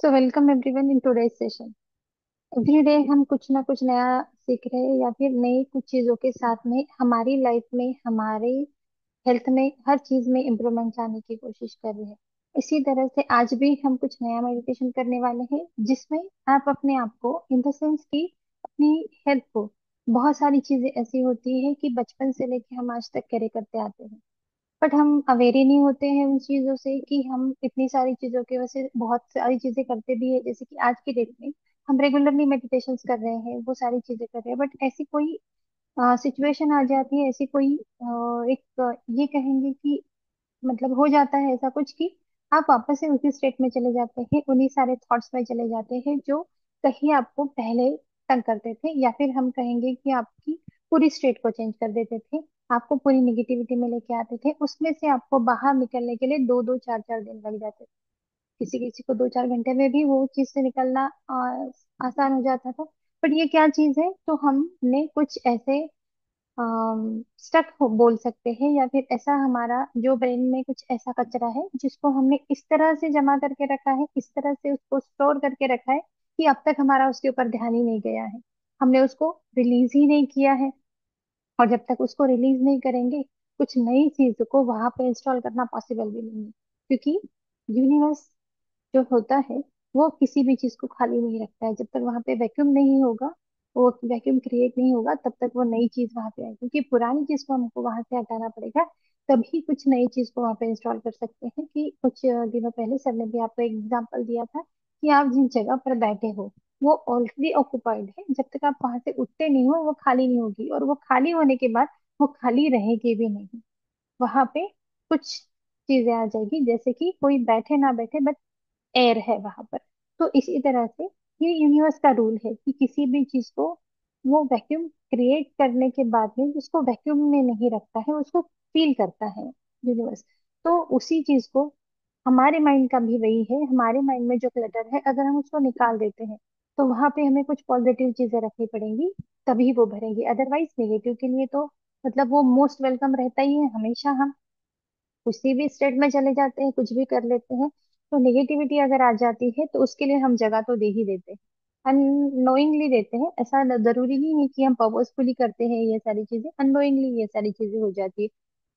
So welcome everyone in today's session. Every day हम कुछ ना कुछ नया सीख रहे हैं या फिर नई कुछ चीजों के साथ में हमारी लाइफ में हमारे हेल्थ में हर चीज में इम्प्रूवमेंट लाने की कोशिश कर रहे हैं। इसी तरह से आज भी हम कुछ नया मेडिटेशन करने वाले हैं जिसमें आप अपने आप को इन द सेंस की अपनी हेल्थ को, बहुत सारी चीजें ऐसी होती है कि बचपन से लेके हम आज तक कैरी करते आते हैं, बट हम अवेयर ही नहीं होते हैं उन चीजों से कि हम इतनी सारी चीजों की वजह से बहुत सारी चीजें करते भी है। जैसे कि आज की डेट में हम रेगुलरली मेडिटेशंस कर रहे हैं, वो सारी चीजें कर रहे हैं, बट ऐसी कोई सिचुएशन आ जाती है, ऐसी कोई एक ये कहेंगे कि मतलब हो जाता है ऐसा कुछ कि आप वापस से उसी स्टेट में चले जाते हैं, उन्हीं सारे थॉट्स में चले जाते हैं जो कहीं आपको पहले तंग करते थे, या फिर हम कहेंगे कि आपकी पूरी स्टेट को चेंज कर देते थे, आपको पूरी निगेटिविटी में लेके आते थे। उसमें से आपको बाहर निकलने के लिए दो दो चार चार दिन लग जाते थे। किसी किसी को 2-4 घंटे में भी वो चीज से निकलना आसान हो जाता था। बट ये क्या चीज है, तो हमने कुछ ऐसे स्टक हो बोल सकते हैं, या फिर ऐसा हमारा जो ब्रेन में कुछ ऐसा कचरा है जिसको हमने इस तरह से जमा करके रखा है, इस तरह से उसको स्टोर करके रखा है कि अब तक हमारा उसके ऊपर ध्यान ही नहीं गया है, हमने उसको रिलीज ही नहीं किया है। और जब तक उसको रिलीज नहीं करेंगे, कुछ नई चीज को वहां पे इंस्टॉल करना पॉसिबल भी नहीं है, क्योंकि यूनिवर्स जो होता है वो किसी भी चीज को खाली नहीं रखता है। जब तक वहां पे वैक्यूम नहीं होगा, वो वैक्यूम क्रिएट नहीं होगा, तब तक वो नई चीज वहां पे आएगी, क्योंकि पुरानी चीज को हमको वहां से हटाना पड़ेगा, तभी कुछ नई चीज को वहां पे इंस्टॉल कर सकते हैं। कि कुछ दिनों पहले सर ने भी आपको एक एग्जांपल दिया था कि आप जिन जगह पर बैठे हो वो ऑलरेडी ऑक्युपाइड है, जब तक आप वहां से उठते नहीं हो वो खाली नहीं होगी, और वो खाली होने के बाद वो खाली रहेगी भी नहीं। वहां पे कुछ चीजें आ जाएगी, जैसे कि कोई बैठे ना बैठे बट एयर है वहां पर। तो इसी तरह से ये यूनिवर्स का रूल है कि किसी भी चीज को वो वैक्यूम क्रिएट करने के बाद में जिसको वैक्यूम में नहीं रखता है उसको फील करता है यूनिवर्स। तो उसी चीज को हमारे माइंड का भी वही है, हमारे माइंड में जो क्लटर है अगर हम उसको निकाल देते हैं तो वहां पे हमें कुछ पॉजिटिव चीजें रखनी पड़ेंगी, तभी वो भरेंगी। अदरवाइज नेगेटिव के लिए तो मतलब वो मोस्ट वेलकम रहता ही है हमेशा। हम किसी भी स्टेट में चले जाते हैं, कुछ भी कर लेते हैं, तो नेगेटिविटी अगर आ जाती है तो उसके लिए हम जगह तो दे ही देते हैं, अननोइंगली देते हैं। ऐसा जरूरी नहीं है कि हम पर्पसफुली करते हैं, ये सारी चीजें अननोइंगली ये सारी चीजें हो जाती है।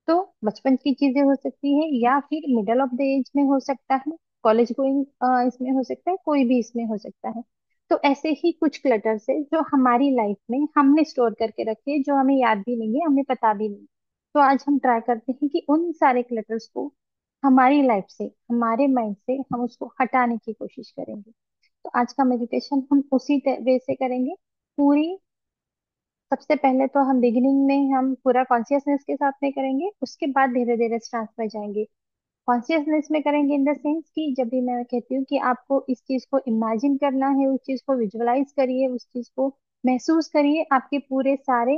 तो बचपन की चीजें हो सकती है, या फिर मिडल ऑफ द एज में हो सकता है, कॉलेज गोइंग इसमें हो सकता है, कोई भी इसमें हो सकता है। तो ऐसे ही कुछ क्लटर्स है जो हमारी लाइफ में हमने स्टोर करके रखे, जो हमें याद भी नहीं है, हमें पता भी नहीं। तो आज हम ट्राई करते हैं कि उन सारे क्लटर्स को हमारी लाइफ से, हमारे माइंड से हम उसको हटाने की कोशिश करेंगे। तो आज का मेडिटेशन हम उसी वे से करेंगे। पूरी सबसे पहले तो हम बिगिनिंग में हम पूरा कॉन्शियसनेस के साथ में करेंगे, उसके बाद धीरे धीरे ट्रांस में जाएंगे। कॉन्शियसनेस में करेंगे इन द सेंस कि जब भी मैं कहती हूँ कि आपको इस चीज को इमेजिन करना है, उस चीज को विजुअलाइज करिए, उस चीज को महसूस करिए आपके पूरे सारे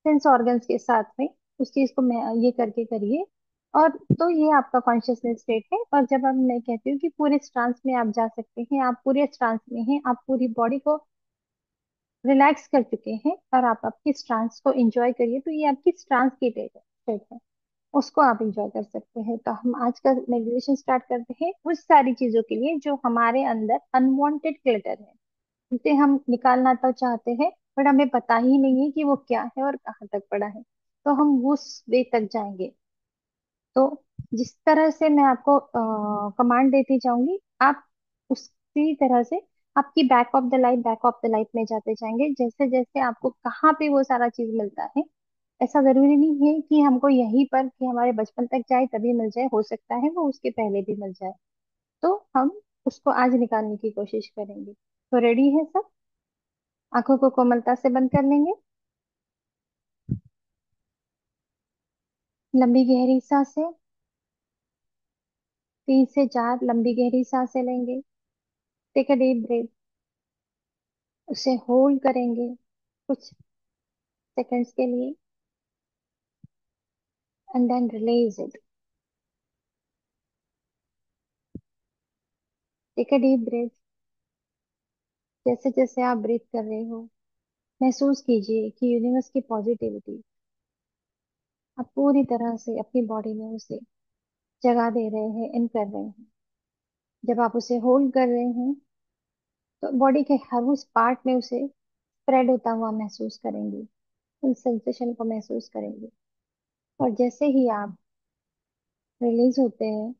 सेंस ऑर्गन्स के साथ में, उस चीज को मैं ये करके करिए। और तो ये आपका कॉन्शियसनेस स्टेट है। और जब अब मैं कहती हूँ कि पूरे ट्रांस में आप जा सकते हैं, आप पूरे ट्रांस में हैं, आप पूरी बॉडी को रिलैक्स कर चुके हैं और आप आपकी ट्रांस को एंजॉय करिए, तो ये आपकी ट्रांस की स्टेट है, उसको आप एंजॉय कर सकते हैं। तो हम आज का मेडिटेशन स्टार्ट करते हैं उस सारी चीजों के लिए जो हमारे अंदर अनवांटेड क्लटर है, जिसे हम निकालना तो चाहते हैं बट हमें पता ही नहीं है कि वो क्या है और कहाँ तक पड़ा है। तो हम उस वे तक जाएंगे। तो जिस तरह से मैं आपको कमांड देती जाऊंगी, आप उसी तरह से आपकी बैक ऑफ द लाइफ में जाते जाएंगे, जैसे जैसे आपको कहाँ पे वो सारा चीज मिलता है। ऐसा जरूरी नहीं है कि हमको यहीं पर कि हमारे बचपन तक जाए तभी मिल जाए, हो सकता है वो उसके पहले भी मिल जाए। तो हम उसको आज निकालने की कोशिश करेंगे। तो रेडी है सब? आंखों को कोमलता से बंद कर लेंगे। लंबी गहरी सांसें, 3 से 4 लंबी गहरी सांसें लेंगे। टेक अ डीप ब्रेथ, उसे होल्ड करेंगे कुछ सेकंड्स के लिए, and then release it. Take a deep breath. जैसे जैसे आप ब्रीथ कर रहे हो, महसूस कीजिए कि यूनिवर्स की पॉजिटिविटी आप पूरी तरह से अपनी बॉडी में उसे जगा दे रहे हैं, इन कर रहे हैं। जब आप उसे होल्ड कर रहे हैं तो बॉडी के हर उस पार्ट में उसे स्प्रेड होता हुआ महसूस करेंगे, उन सेंसेशन को महसूस करेंगे। और जैसे ही आप रिलीज होते हैं,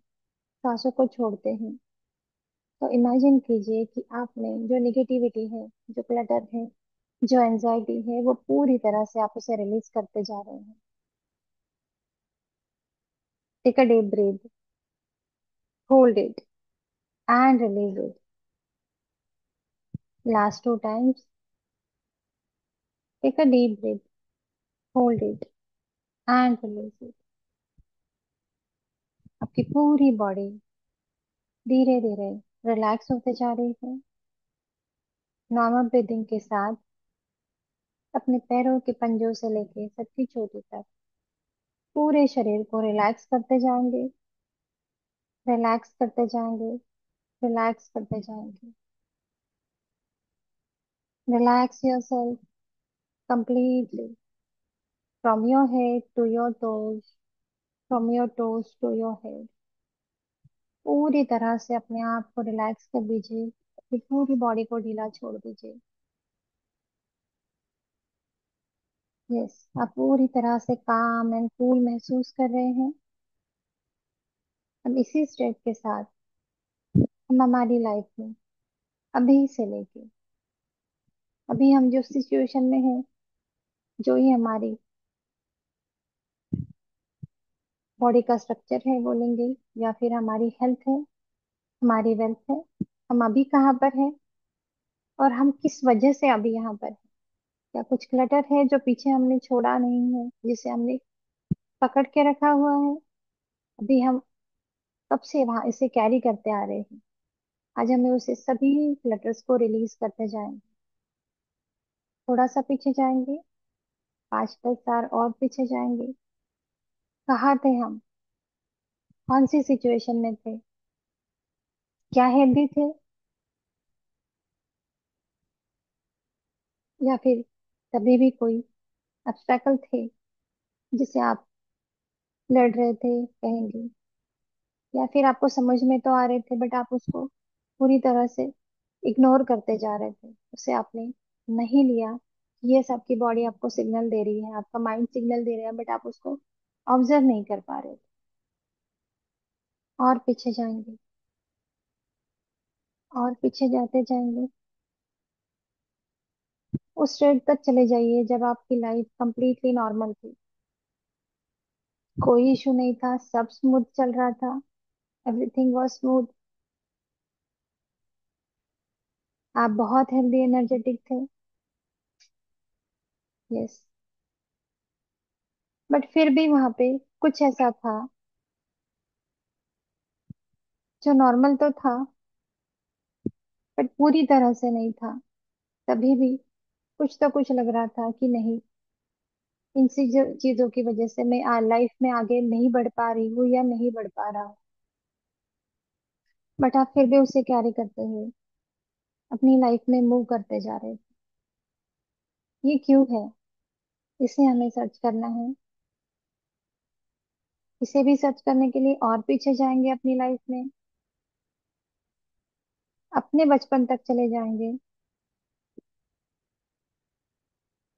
सांसों को छोड़ते हैं, तो इमेजिन कीजिए कि आपने जो निगेटिविटी है, जो क्लटर है, जो एंजाइटी है, वो पूरी तरह से आप उसे रिलीज करते जा रहे हैं। Take a deep breath, hold it and release it. Last two times. Take a deep breath, hold it and release it. आपकी पूरी बॉडी धीरे धीरे रिलैक्स होते जा रही है। नॉर्मल ब्रीदिंग के साथ अपने पैरों के पंजों से लेके सर की चोटी तक पूरे शरीर को रिलैक्स करते जाएंगे, रिलैक्स करते जाएंगे, रिलैक्स करते जाएंगे। Relax yourself completely from your head to your toes, from your toes to your head। पूरी तरह से अपने आप को रिलैक्स कर दीजिए, अपनी पूरी बॉडी को ढीला छोड़ दीजिए। यस, आप पूरी तरह से काम एंड कूल महसूस कर रहे हैं। अब इसी स्टेप के साथ हम हमारी लाइफ में अभी से लेके अभी हम जो सिचुएशन में हैं, जो ही हमारी बॉडी का स्ट्रक्चर है बोलेंगे, या फिर हमारी हेल्थ है, हमारी वेल्थ है, हम अभी कहाँ पर है और हम किस वजह से अभी यहाँ पर है। क्या कुछ क्लटर है जो पीछे हमने छोड़ा नहीं है, जिसे हमने पकड़ के रखा हुआ है? अभी हम कब से वहां इसे कैरी करते आ रहे हैं। आज हमें उसे सभी क्लटर्स को रिलीज करते जाएंगे। थोड़ा सा पीछे जाएंगे, 5-10 साल और पीछे जाएंगे। कहाँ थे हम, कौन सी सिचुएशन में थे, क्या हेल्दी थे, या फिर कभी भी कोई ऑब्स्टेकल थे जिसे आप लड़ रहे थे कहेंगे, या फिर आपको समझ में तो आ रहे थे बट आप उसको पूरी तरह से इग्नोर करते जा रहे थे, उसे आपने नहीं लिया। ये सब की बॉडी आपको सिग्नल दे रही है, आपका माइंड सिग्नल दे रहा है, बट आप उसको ऑब्जर्व नहीं कर पा रहे थे। और पीछे जाएंगे, और पीछे जाते जाएंगे। उस स्टेज तक चले जाइए जब आपकी लाइफ कंप्लीटली नॉर्मल थी, कोई इशू नहीं था, सब स्मूथ चल रहा था, एवरीथिंग वाज स्मूथ। आप बहुत हेल्दी एनर्जेटिक थे। यस, बट फिर भी वहां पे कुछ ऐसा था जो नॉर्मल तो था बट पूरी तरह से नहीं था। तभी भी कुछ तो कुछ लग रहा था कि नहीं, इन चीजों की वजह से मैं लाइफ में आगे नहीं बढ़ पा रही हूँ या नहीं बढ़ पा रहा हूँ। बट आप फिर भी उसे कैरी करते हुए अपनी लाइफ में मूव करते जा रहे थे। ये क्यों है, इसे हमें सर्च करना है। इसे भी सर्च करने के लिए और पीछे जाएंगे अपनी लाइफ में, अपने बचपन तक चले जाएंगे।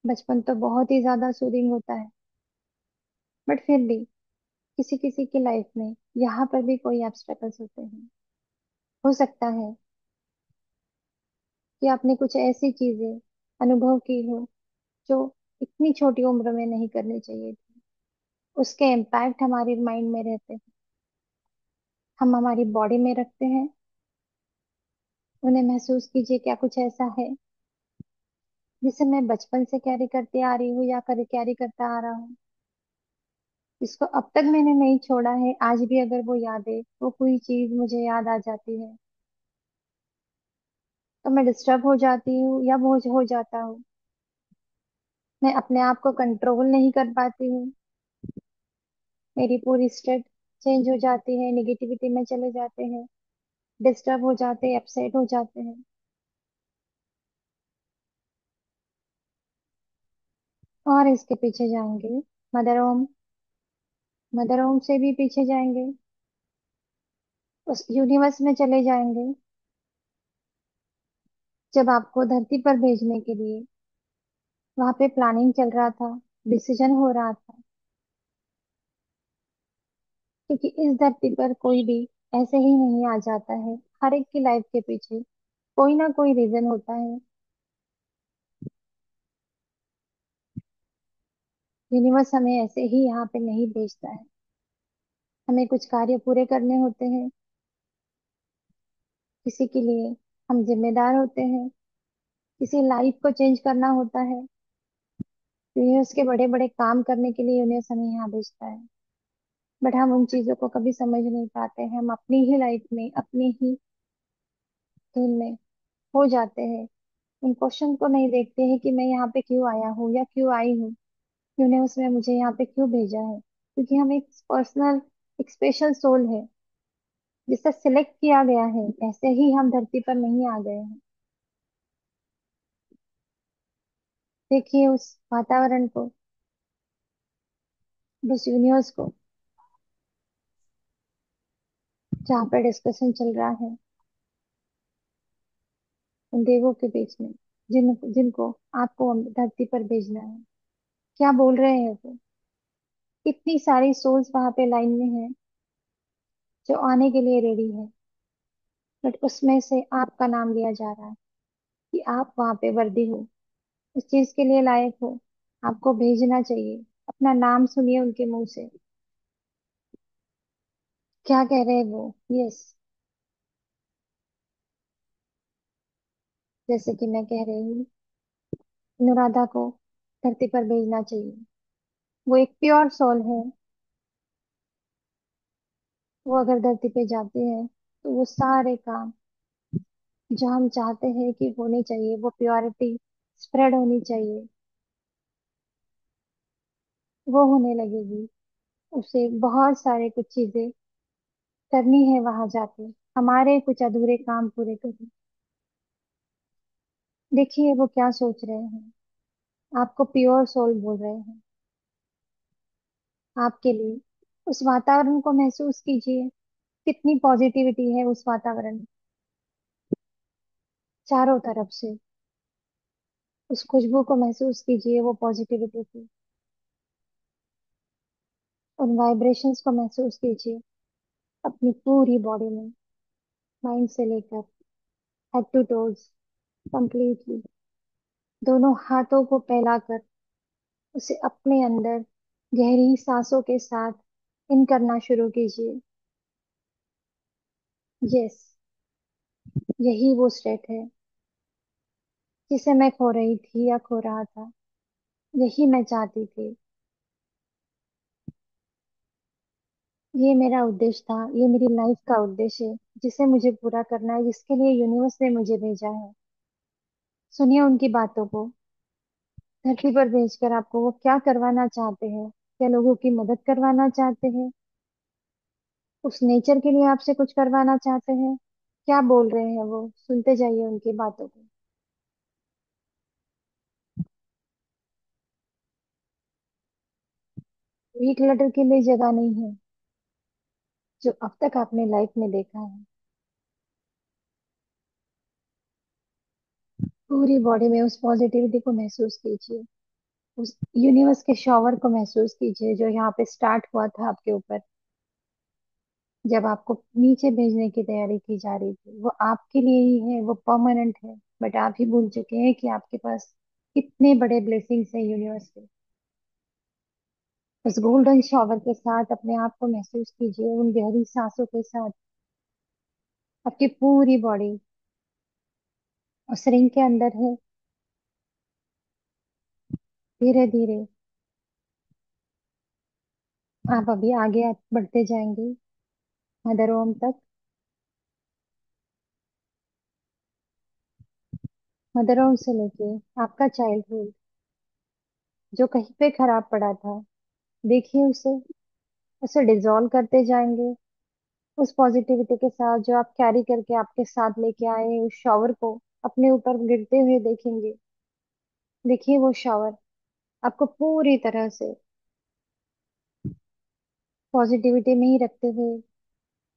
बचपन तो बहुत ही ज्यादा सूदिंग होता है, बट फिर भी किसी किसी की लाइफ में यहाँ पर भी कोई ऑब्स्टेकल्स होते हैं। हो सकता है कि आपने कुछ ऐसी चीजें अनुभव की हो जो इतनी छोटी उम्र में नहीं करनी चाहिए थी। उसके इम्पैक्ट हमारे माइंड में रहते हैं, हम हमारी बॉडी में रखते हैं। उन्हें महसूस कीजिए, क्या कुछ ऐसा है जिसे मैं बचपन से कैरी करती आ रही हूँ या कैरी करता आ रहा हूँ, जिसको अब तक मैंने नहीं छोड़ा है। आज भी अगर वो यादें, वो कोई चीज मुझे याद आ जाती है तो मैं डिस्टर्ब हो जाती हूँ या बोझ हो जाता हूँ। मैं अपने आप को कंट्रोल नहीं कर पाती हूँ, मेरी पूरी स्टेट चेंज हो जाती है, निगेटिविटी में चले जाते हैं, डिस्टर्ब हो जाते हैं, अपसेट हो जाते हैं। और इसके पीछे जाएंगे मदर ओम, मदर ओम से भी पीछे जाएंगे। उस यूनिवर्स में चले जाएंगे जब आपको धरती पर भेजने के लिए। वहां पे प्लानिंग चल रहा था, डिसीजन हो रहा था, क्योंकि इस धरती पर कोई भी ऐसे ही नहीं आ जाता है। हर एक की लाइफ के पीछे कोई ना कोई रीजन होता है। यूनिवर्स हमें ऐसे ही यहाँ पे नहीं भेजता है। हमें कुछ कार्य पूरे करने होते हैं, किसी के लिए हम जिम्मेदार होते हैं, किसी लाइफ को चेंज करना होता है। यूनिवर्स के बड़े बड़े काम करने के लिए यूनिवर्स हमें यहाँ भेजता है। बट हम उन चीजों को कभी समझ नहीं पाते हैं। हम अपनी ही लाइफ में अपनी ही धुन में हो जाते हैं। उन क्वेश्चन को नहीं देखते हैं कि मैं यहाँ पे क्यों आया हूँ या क्यों आई हूँ। यूनिवर्स ने मुझे यहाँ पे क्यों भेजा है, क्योंकि हम एक पर्सनल, एक स्पेशल सोल है जिसे सिलेक्ट किया गया है। ऐसे ही हम धरती पर नहीं आ गए हैं। देखिए उस वातावरण को, उस यूनिवर्स को, जहाँ पर डिस्कशन चल रहा है उन देवों के बीच में, जिनको आपको धरती पर भेजना है। क्या बोल रहे हैं वो? इतनी सारी सोल्स वहां पे लाइन में है जो आने के लिए रेडी है, बट उसमें से आपका नाम लिया जा रहा है कि आप वहां पे वर्दी हो, उस चीज के लिए लायक हो। आपको भेजना चाहिए। अपना नाम सुनिए उनके मुंह से। क्या कह रहे हैं वो? यस। जैसे कि मैं कह रही हूँ, अनुराधा को धरती पर भेजना चाहिए। वो एक प्योर सोल है। वो अगर धरती पे जाती है तो वो सारे काम जो हम चाहते हैं कि होने चाहिए, वो प्योरिटी स्प्रेड होनी चाहिए, वो होने लगेगी। उसे बहुत सारे कुछ चीजें करनी है वहां जाके, हमारे कुछ अधूरे काम पूरे करने। देखिए वो क्या सोच रहे हैं। आपको प्योर सोल बोल रहे हैं। आपके लिए उस वातावरण को महसूस कीजिए। कितनी पॉजिटिविटी है उस वातावरण में, चारों तरफ से। उस खुशबू को महसूस कीजिए, वो पॉजिटिविटी की। उन वाइब्रेशंस को महसूस कीजिए अपनी पूरी बॉडी में, माइंड से लेकर हेड टू टोज, कंप्लीटली। दोनों हाथों को फैलाकर उसे अपने अंदर गहरी सांसों के साथ इन करना शुरू कीजिए। यस, यही वो स्टेट है जिसे मैं खो रही थी या खो रहा था। यही मैं चाहती थी। ये मेरा उद्देश्य था, ये मेरी लाइफ का उद्देश्य है जिसे मुझे पूरा करना है, जिसके लिए यूनिवर्स ने मुझे भेजा है। सुनिए उनकी बातों को। धरती पर भेजकर आपको वो क्या करवाना चाहते हैं? क्या लोगों की मदद करवाना चाहते हैं? उस नेचर के लिए आपसे कुछ करवाना चाहते हैं? क्या बोल रहे हैं वो? सुनते जाइए उनकी बातों को। वीक लटर के लिए जगह नहीं है, जो अब तक आपने लाइफ में देखा है। पूरी बॉडी में उस पॉजिटिविटी को महसूस कीजिए। उस यूनिवर्स के शॉवर को महसूस कीजिए जो यहाँ पे स्टार्ट हुआ था आपके ऊपर, जब आपको नीचे भेजने की तैयारी की जा रही थी। वो आपके लिए ही है, वो परमानेंट है। बट आप ही भूल चुके हैं कि आपके पास कितने बड़े ब्लेसिंग्स है यूनिवर्स के। उस गोल्डन शॉवर के साथ अपने आप को महसूस कीजिए, उन गहरी सांसों के साथ। आपकी पूरी बॉडी उस रिंग के अंदर है। धीरे धीरे आप अभी आगे आप बढ़ते जाएंगे मदर ओम तक। मदर ओम से लेके आपका चाइल्डहुड जो कहीं पे खराब पड़ा था, देखिए उसे, उसे डिसॉल्व करते जाएंगे। उस पॉजिटिविटी के साथ जो आप कैरी करके आपके साथ लेके आए, उस शॉवर को अपने ऊपर गिरते हुए देखेंगे। देखिए वो शॉवर आपको पूरी तरह से पॉजिटिविटी में ही रखते हुए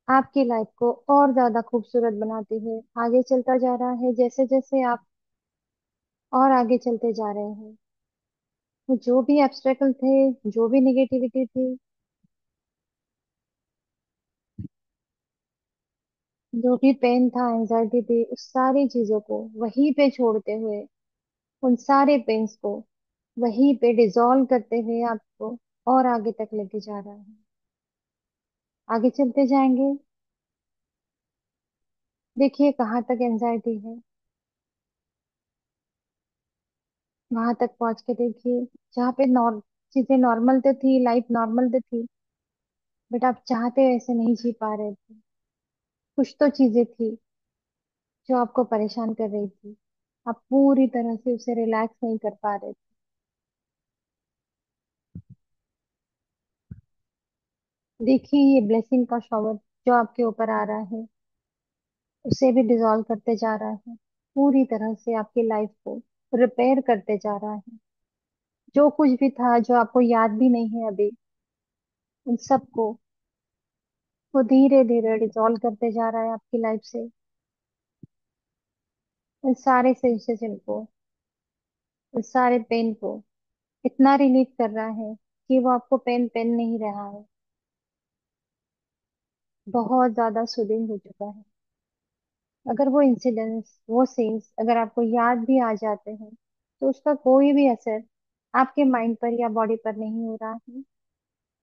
आपकी लाइफ को और ज्यादा खूबसूरत बनाते हुए आगे चलता जा रहा है। जैसे जैसे आप और आगे चलते जा रहे हैं, तो जो भी ऑब्स्टेकल थे, जो भी निगेटिविटी थी, जो भी पेन था, एंजाइटी थी, उस सारी चीजों को वहीं पे छोड़ते हुए, उन सारे पेन्स को वहीं पे डिसॉल्व करते हुए आपको और आगे तक लेके जा रहा है। आगे चलते जाएंगे। देखिए कहाँ तक एंजाइटी है, वहां तक पहुंच के देखिए। जहाँ पे चीजें नॉर्मल तो थी, लाइफ नॉर्मल तो थी, बट आप चाहते वैसे नहीं जी पा रहे थे। कुछ तो चीजें थी जो आपको परेशान कर रही थी, आप पूरी तरह से उसे रिलैक्स नहीं कर पा रहे थे। देखिए ये ब्लेसिंग का शॉवर जो आपके ऊपर आ रहा है, उसे भी डिसॉल्व करते जा रहा है, पूरी तरह से आपकी लाइफ को रिपेयर करते जा रहा है। जो कुछ भी था जो आपको याद भी नहीं है अभी, उन सबको वो धीरे धीरे डिसॉल्व करते जा रहा है आपकी लाइफ से। उन सारे सेंसेशन को, उस सारे पेन को इतना रिलीव कर रहा है कि वो आपको पेन पेन नहीं रहा है, बहुत ज्यादा सूदिंग हो चुका है। अगर वो इंसिडेंट्स, वो सीन्स अगर आपको याद भी आ जाते हैं, तो उसका कोई भी असर आपके माइंड पर या बॉडी पर नहीं हो रहा है।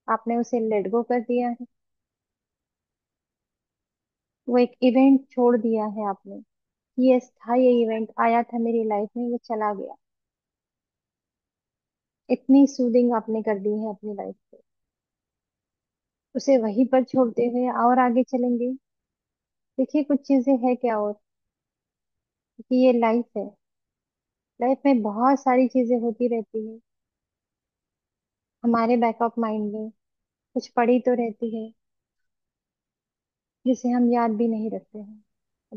आपने उसे लेट गो कर दिया है। वो एक इवेंट छोड़ दिया है आपने। यस था, ये इवेंट आया था मेरी लाइफ में, वो चला गया। इतनी सूदिंग आपने कर दी है अपनी लाइफ को, उसे वहीं पर छोड़ते हुए और आगे चलेंगे। देखिए कुछ चीजें है क्या और, कि ये लाइफ है। लाइफ में बहुत सारी चीजें होती रहती है, हमारे बैक ऑफ माइंड में कुछ पड़ी तो रहती है जिसे हम याद भी नहीं रखते हैं।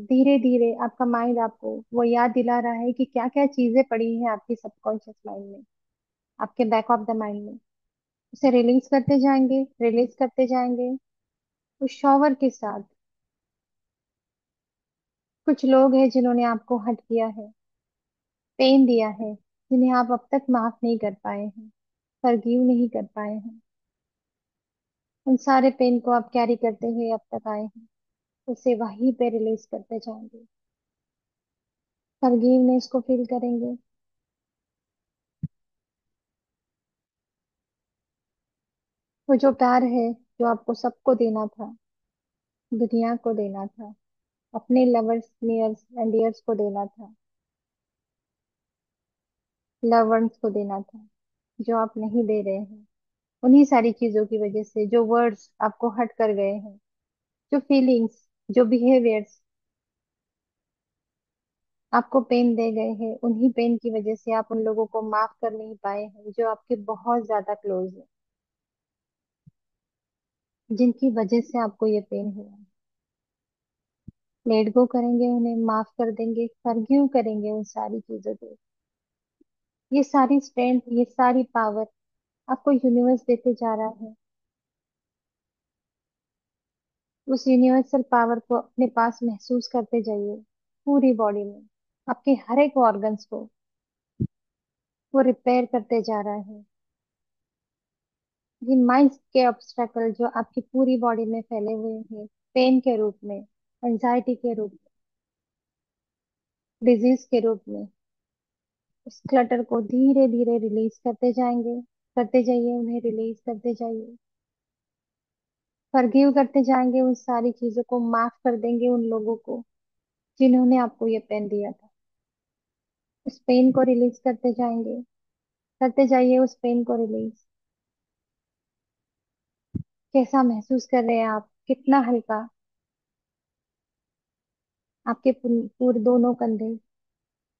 धीरे धीरे आपका माइंड आपको वो याद दिला रहा है कि क्या क्या चीजें पड़ी हैं आपकी सबकॉन्शियस माइंड में, आपके बैक ऑफ द माइंड में। उसे रिलीज करते जाएंगे, रिलीज करते जाएंगे उस शॉवर के साथ। कुछ लोग हैं जिन्होंने आपको हर्ट किया है, पेन दिया है, जिन्हें आप अब तक माफ नहीं कर पाए हैं, फॉरगिव नहीं कर पाए हैं। उन सारे पेन को आप कैरी करते हुए अब तक आए हैं, उसे वहीं पे रिलीज करते जाएंगे। फॉरगिवनेस को फील करेंगे। वो जो प्यार है जो आपको सबको देना था, दुनिया को देना था, अपने लवर्स, नियर्स एंड डियर्स को देना था, लवर्स को देना था, जो आप नहीं दे रहे हैं। उन्हीं सारी चीजों की वजह से, जो वर्ड्स आपको हर्ट कर गए हैं, जो फीलिंग्स, जो बिहेवियर्स आपको पेन दे गए हैं, उन्हीं पेन की वजह से आप उन लोगों को माफ कर नहीं पाए हैं जो आपके बहुत ज्यादा क्लोज है, जिनकी वजह से आपको ये पेन हुआ। लेट गो करेंगे, उन्हें माफ कर देंगे, फॉरगिव करेंगे उन सारी चीजों को। ये सारी स्ट्रेंथ, ये सारी पावर आपको यूनिवर्स देते जा रहा है। उस यूनिवर्सल पावर को अपने पास महसूस करते जाइए, पूरी बॉडी में, आपके हर एक ऑर्गन्स को वो रिपेयर करते जा रहा है। ये माइंड के ऑब्स्टेकल जो आपकी पूरी बॉडी में फैले हुए हैं, पेन के रूप में, एंजाइटी के रूप में, डिजीज के रूप में, उस क्लटर को धीरे धीरे रिलीज करते जाएंगे। करते जाइए, उन्हें रिलीज करते जाइए। फॉरगिव करते जाएंगे, उन सारी चीजों को माफ कर देंगे उन लोगों को जिन्होंने आपको ये पेन दिया था। उस पेन को रिलीज करते जाएंगे। करते जाइए उस पेन को रिलीज। कैसा महसूस कर रहे हैं आप, कितना हल्का। आपके पूरे दोनों कंधे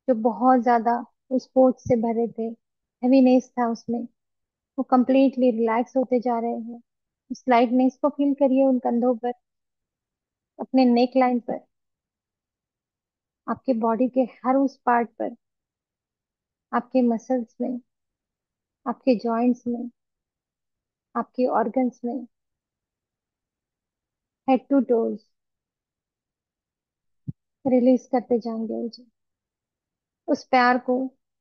जो बहुत ज्यादा उस बोझ से भरे थे, हेवीनेस था उसमें, वो कंप्लीटली रिलैक्स होते जा रहे हैं। उस लाइटनेस को फील करिए उन कंधों पर, अपने नेक लाइन पर, आपके बॉडी के हर उस पार्ट पर, आपके मसल्स में, आपके जॉइंट्स में, आपके ऑर्गन्स में। हेड टू टोज रिलीज करते जाएंगे जी। उस प्यार को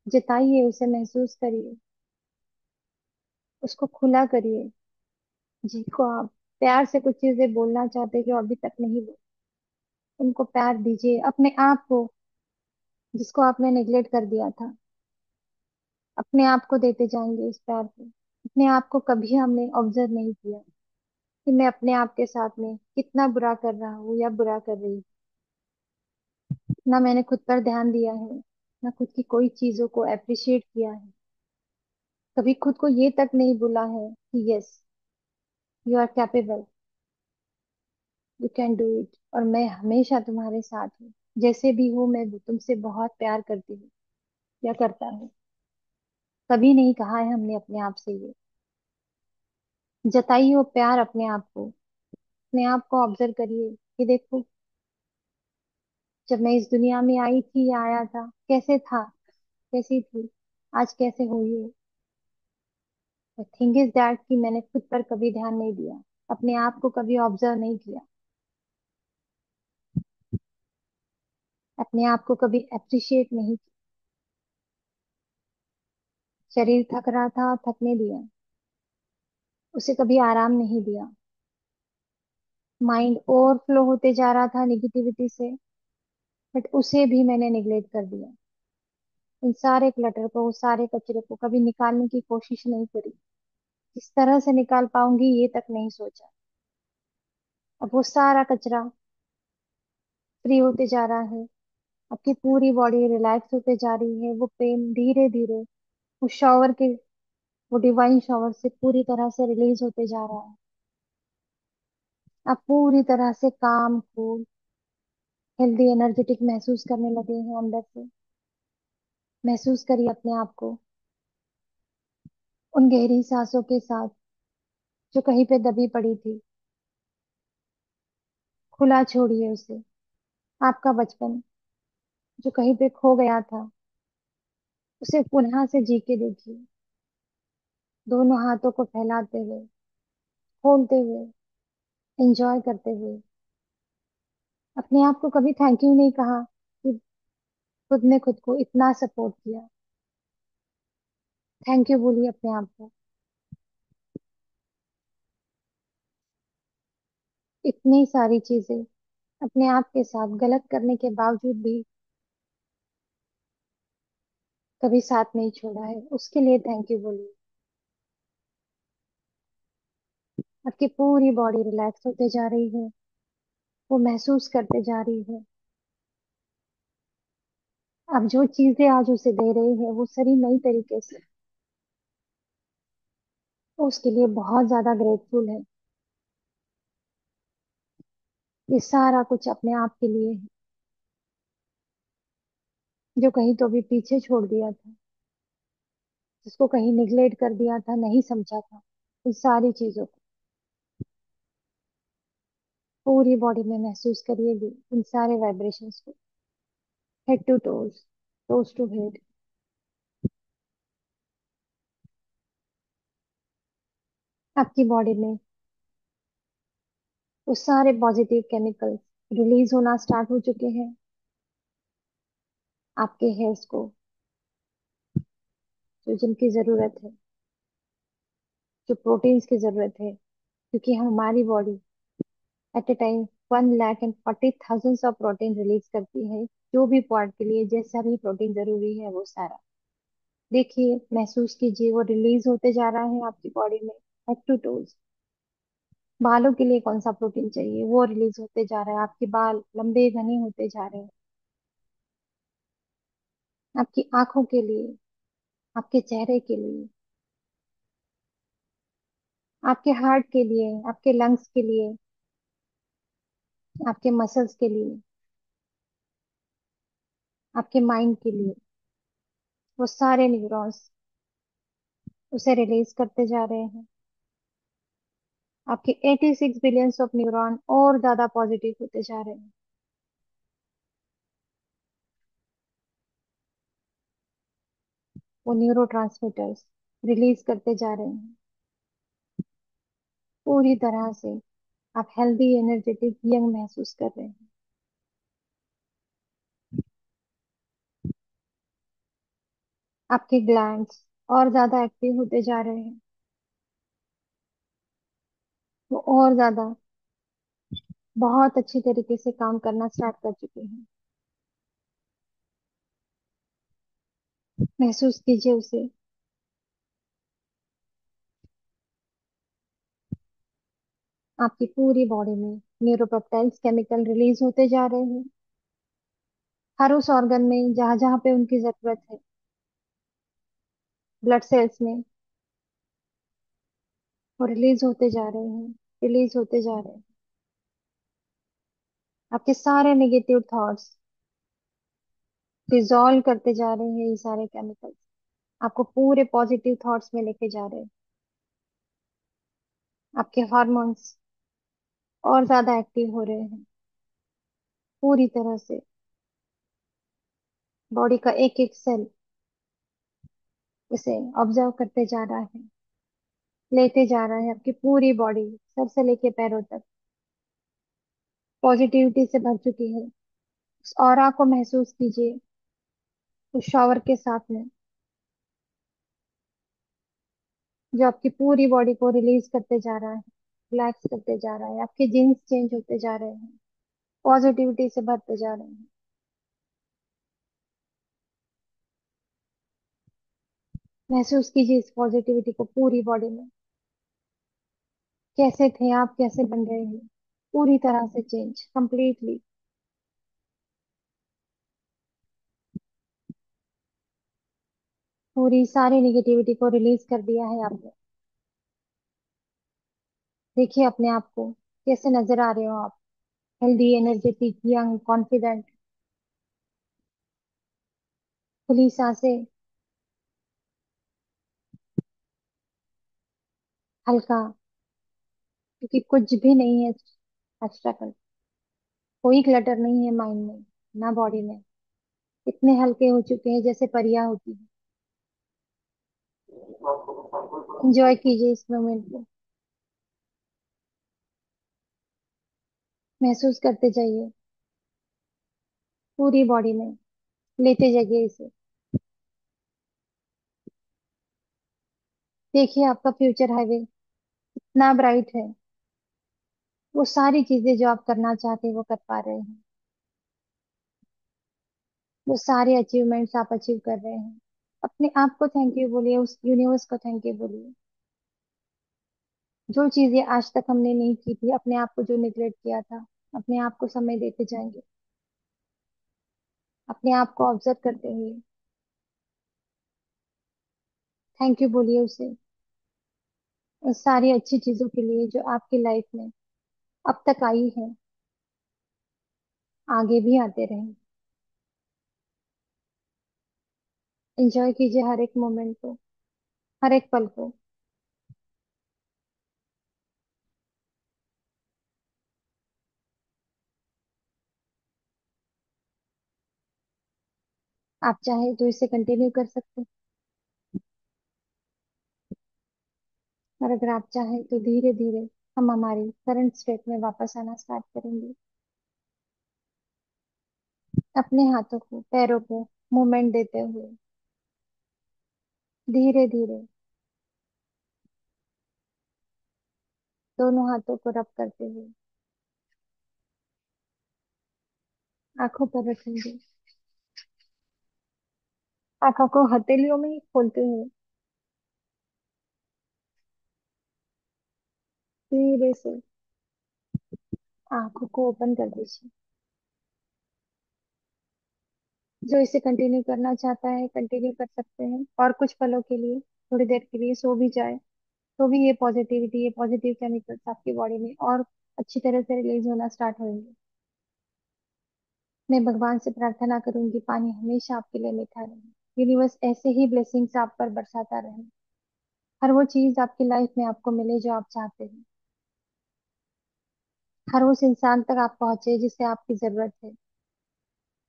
जताइए, उसे महसूस करिए, उसको खुला करिए। जिनको आप प्यार से कुछ चीजें बोलना चाहते जो अभी तक नहीं बोले, उनको प्यार दीजिए। अपने आप को, जिसको आपने नेग्लेक्ट कर दिया था, अपने आप को देते जाएंगे इस प्यार को। अपने आप को कभी हमने ऑब्जर्व नहीं किया कि मैं अपने आप के साथ में कितना बुरा कर रहा हूँ या बुरा कर रही हूँ। ना मैंने खुद पर ध्यान दिया है, ना खुद की कोई चीजों को अप्रिशिएट किया है। कभी खुद को ये तक नहीं बोला है कि yes, you are capable, you can do it, और मैं हमेशा तुम्हारे साथ हूँ। जैसे भी हूँ, मैं तुमसे बहुत प्यार करती हूँ या करता हूँ। कभी नहीं कहा है हमने अपने आप से ये। जताइए वो प्यार अपने आप को। अपने आप को ऑब्जर्व करिए कि देखो, जब मैं इस दुनिया में आई थी या आया था, कैसे था, कैसी थी, आज कैसे हुई है। थिंग इज दैट कि मैंने खुद पर कभी ध्यान नहीं दिया, अपने आप को कभी ऑब्जर्व नहीं किया, अपने आप को कभी अप्रिशिएट नहीं किया। शरीर थक रहा था, थकने दिया, उसे कभी आराम नहीं दिया। माइंड ओवरफ्लो होते जा रहा था निगेटिविटी से, बट उसे भी मैंने निगलेक्ट कर दिया। उन सारे क्लटर को, उस सारे कचरे को कभी निकालने की कोशिश नहीं करी। किस तरह से निकाल पाऊंगी ये तक नहीं सोचा। अब वो सारा कचरा फ्री होते जा रहा है। आपकी पूरी बॉडी रिलैक्स होते जा रही है। वो पेन धीरे धीरे उस शॉवर के, वो डिवाइन शॉवर से पूरी तरह से रिलीज होते जा रहा है। आप पूरी तरह से काम, कूल, हेल्दी, एनर्जेटिक महसूस करने लगे हैं अंदर से। महसूस करिए अपने आप को उन गहरी सांसों के साथ जो कहीं पे दबी पड़ी थी। खुला छोड़िए उसे। आपका बचपन जो कहीं पे खो गया था, उसे पुनः से जी के देखिए। दोनों हाथों को फैलाते हुए, खोलते हुए, एंजॉय करते हुए। अपने आप को कभी थैंक यू नहीं कहा कि खुद ने खुद को इतना सपोर्ट किया। थैंक यू बोलिए अपने आप को। इतनी सारी चीजें अपने आप के साथ गलत करने के बावजूद भी कभी साथ नहीं छोड़ा है, उसके लिए थैंक यू बोलिए। आपकी पूरी बॉडी रिलैक्स होते जा रही है, वो महसूस करते जा रही है। अब जो चीजें आज उसे दे रही है वो सारी नई तरीके से, वो उसके लिए बहुत ज्यादा ग्रेटफुल है। ये सारा कुछ अपने आप के लिए है, जो कहीं तो भी पीछे छोड़ दिया था, जिसको कहीं निगलेक्ट कर दिया था, नहीं समझा था। उन सारी चीजों को पूरी बॉडी में महसूस करिएगी, उन सारे वाइब्रेशंस को, head to toes, toes to head. आपकी बॉडी में वो सारे पॉजिटिव केमिकल्स रिलीज होना स्टार्ट हो चुके हैं। आपके हेयर्स को, जो जिनकी जरूरत है, जो प्रोटीन्स की जरूरत है, क्योंकि हमारी body at A time 1,40,000 of protein release करती है। जो भी पार्ट के लिए जैसा भी प्रोटीन जरूरी है वो सारा देखिए, महसूस कीजिए, वो रिलीज होते जा रहा है आपकी बॉडी में, हेड टू टोज। बालों के लिए कौन सा प्रोटीन चाहिए, वो रिलीज होते जा रहा है। आपके बाल लंबे घने होते जा रहे हैं। आपकी आंखों के लिए, आपके चेहरे के लिए, आपके हार्ट के लिए, आपके लंग्स के लिए, आपके मसल्स के लिए, आपके माइंड के लिए, वो सारे न्यूरॉन्स उसे रिलीज करते जा रहे हैं। आपके 86 बिलियंस ऑफ न्यूरॉन और ज्यादा पॉजिटिव होते जा रहे हैं। वो न्यूरो रिलीज करते जा रहे हैं पूरी तरह से। आप हेल्दी, एनर्जेटिक, यंग महसूस कर रहे हैं। आपके ग्लैंड्स और ज्यादा एक्टिव होते जा रहे हैं। वो और ज्यादा बहुत अच्छी तरीके से काम करना स्टार्ट कर चुके हैं। महसूस कीजिए उसे। आपकी पूरी बॉडी में न्यूरोपेप्टाइड्स केमिकल रिलीज होते जा रहे हैं। हर उस ऑर्गन में जहां जहां पे उनकी जरूरत है, ब्लड सेल्स में, वो रिलीज होते जा रहे हैं, रिलीज होते जा रहे हैं। आपके सारे नेगेटिव थॉट्स डिजॉल्व करते जा रहे हैं, ये सारे केमिकल्स आपको पूरे पॉजिटिव थॉट्स में लेके जा रहे हैं। आपके हार्मोन्स और ज्यादा एक्टिव हो रहे हैं, पूरी तरह से। बॉडी का एक एक सेल इसे ऑब्जर्व करते जा रहा है, लेते जा रहा है। आपकी पूरी बॉडी सर से लेके पैरों तक पॉजिटिविटी से भर चुकी है। उस ऑरा को महसूस कीजिए, उस शॉवर के साथ में, जो आपकी पूरी बॉडी को रिलीज करते जा रहा है, रिलैक्स करते जा रहा है। आपके जीन्स चेंज होते जा रहे हैं, पॉजिटिविटी से भरते जा रहे हैं। महसूस कीजिए इस पॉजिटिविटी को पूरी बॉडी में। कैसे थे आप, कैसे बन रहे हैं, पूरी तरह से चेंज कंप्लीटली। पूरी सारी निगेटिविटी को रिलीज कर दिया है आपने। देखिए अपने आप को, कैसे नजर आ रहे हो आप। हेल्दी, एनर्जेटिक, यंग, कॉन्फिडेंट, खुली सांसें, हल्का। क्योंकि कुछ भी नहीं है एक्स्ट्रा कर, कोई क्लटर नहीं है माइंड में, ना बॉडी में। इतने हल्के हो चुके हैं जैसे परियां होती है। एंजॉय कीजिए इस मोमेंट को। महसूस करते जाइए पूरी बॉडी में, लेते जाइए इसे। देखिए आपका फ्यूचर हाईवे इतना ब्राइट है। वो सारी चीजें जो आप करना चाहते हैं वो कर पा रहे हैं। वो सारे अचीवमेंट्स आप अचीव कर रहे हैं। अपने आप को थैंक यू बोलिए, उस यूनिवर्स को थैंक यू बोलिए। जो चीजें आज तक हमने नहीं की थी, अपने आप को जो निगलेक्ट किया था, अपने आप को समय देते जाएंगे। अपने आप को ऑब्जर्व करते हुए थैंक यू बोलिए उसे, उस सारी अच्छी चीजों के लिए जो आपकी लाइफ में अब तक आई है, आगे भी आते रहें। एंजॉय कीजिए हर एक मोमेंट को, हर एक पल को। आप चाहे तो इसे कंटिन्यू कर सकते हैं, और अगर आप चाहें तो धीरे धीरे हम हमारी करंट स्टेट में वापस आना स्टार्ट करेंगे। अपने हाथों को, पैरों को मूवमेंट देते हुए, धीरे धीरे दोनों हाथों को रब करते हुए आंखों पर रखेंगे। आंखों को हथेलियों में ही खोलते हुए धीरे से आंखों को ओपन कर दीजिए। जो इसे कंटिन्यू करना चाहता है कंटिन्यू कर सकते हैं, और कुछ पलों के लिए, थोड़ी देर के लिए सो भी जाए तो भी ये पॉजिटिविटी, ये पॉजिटिव केमिकल्स आपकी बॉडी में और अच्छी तरह से रिलीज होना स्टार्ट होंगे। मैं भगवान से प्रार्थना करूंगी पानी हमेशा आपके लिए मीठा रहे, यूनिवर्स ऐसे ही ब्लेसिंग्स आप पर बरसाता रहे। हर वो चीज आपकी लाइफ में आपको मिले जो आप चाहते हैं। हर उस इंसान तक आप पहुंचे जिसे आपकी जरूरत है,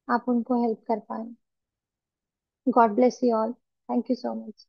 आप उनको हेल्प कर पाए। God bless you all. Thank you so much.